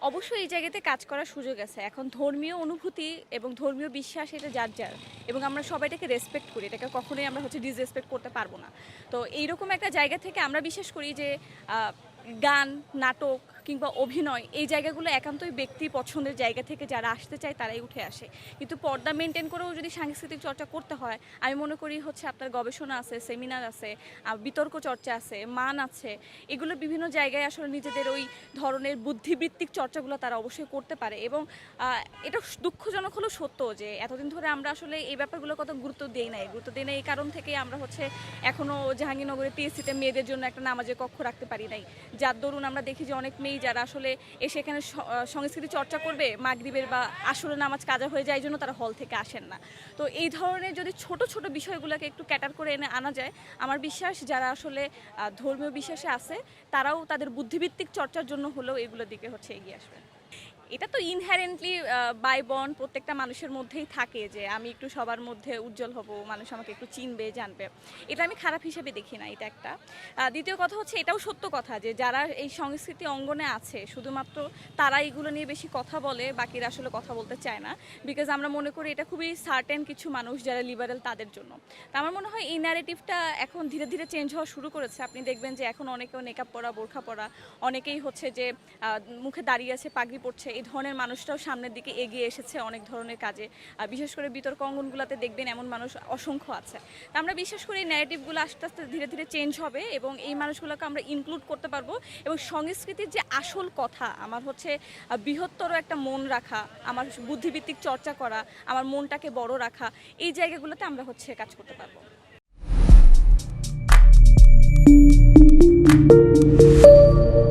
অবশ্যই এই জায়গাতে কাজ করার সুযোগ আছে। এখন ধর্মীয় অনুভূতি এবং ধর্মীয় বিশ্বাস এটা যার, যার। এবং আমরা সবাই এটাকে রেসপেক্ট করি। এটাকে কখনোই আমরা ডিসরেসপেক্ট করতে পারবো না। তো এইরকম একটা জায়গা থেকে আমরা বিশ্বাস করি যে আ গান, নাটক কিংবা অভিনয় এই জায়গাগুলো একান্তই ব্যক্তি পছন্দের জায়গা থেকে যারা আসতে চায় তারাই উঠে আসে। কিন্তু পর্দা মেইনটেইন করেও যদি সাংস্কৃতিক চর্চা করতে হয়, আমি মনে করি আপনার গবেষণা আছে, সেমিনার আছে, বিতর্ক চর্চা আছে, মান আছে। এগুলো বিভিন্ন জায়গায় আসলে নিজেদের ওই ধরনের বুদ্ধিবৃত্তিক চর্চাগুলো তারা অবশ্যই করতে পারে এবং এটা দুঃখজনক হলেও সত্য যে এতদিন ধরে আমরা আসলে এই ব্যাপারগুলো কত গুরুত্ব দেই নাই। গুরুত্ব দেই নাই এই কারণ থেকেই আমরা এখনও জাহাঙ্গীরনগরের টিএসসিতে মেয়েদের জন্য একটা নামাজের কক্ষ রাখতে পারি নাই। যার দরুন আমরা দেখি যে অনেক মেয়েই যারা আসলে এসে এখানে সংস্কৃতি চর্চা করবে, মাগরিবের বা আসরের নামাজ কাজা হয়ে যায়, এই জন্য তারা হল থেকে আসেন না। তো এই ধরনের যদি ছোট ছোট বিষয়গুলোকে একটু ক্যাটার করে এনে আনা যায়, আমার বিশ্বাস যারা আসলে ধর্মীয় বিশ্বাসে আছে তারাও তাদের বুদ্ধিভিত্তিক চর্চার জন্য হলেও এগুলোর দিকে এগিয়ে আসবে। এটা তো ইনহেরেন্টলি বাই বর্ন প্রত্যেকটা মানুষের মধ্যেই থাকে যে আমি একটু সবার মধ্যে উজ্জ্বল হব, মানুষ আমাকে একটু চিনবে, জানবে। এটা আমি খারাপ হিসেবে দেখি না, এটা একটা। দ্বিতীয় কথা এটাও সত্য কথা যে যারা এই সংস্কৃতি অঙ্গনে আছে শুধুমাত্র তারা এগুলো নিয়ে বেশি কথা বলে, বাকিরা আসলে কথা বলতে চায় না। বিকজ আমরা মনে করি এটা খুবই সার্টেন কিছু মানুষ যারা লিবারেল তাদের জন্য। তো আমার মনে হয় এই ন্যারেটিভটা এখন ধীরে ধীরে চেঞ্জ হওয়া শুরু করেছে। আপনি দেখবেন যে এখন অনেকেও নেকআপ পরা, বোরখা পরা, অনেকেই যে মুখে দাঁড়িয়ে আছে, পাগড়ি পড়ছে, এই ধরনের মানুষটাও সামনের দিকে এগিয়ে এসেছে অনেক ধরনের কাজে। বিশেষ করে বিতর্ক অঙ্গনগুলোতে দেখবেন এমন মানুষ অসংখ্য আছে। তো আমরা বিশ্বাস করি এই ন্যারেটিভগুলো আস্তে আস্তে ধীরে ধীরে চেঞ্জ হবে এবং এই মানুষগুলোকে আমরা ইনক্লুড করতে পারবো। এবং সংস্কৃতির যে আসল কথা, আমার বৃহত্তর একটা মন রাখা, আমার বুদ্ধিভিত্তিক চর্চা করা, আমার মনটাকে বড় রাখা, এই জায়গাগুলোতে আমরা কাজ করতে পারবো।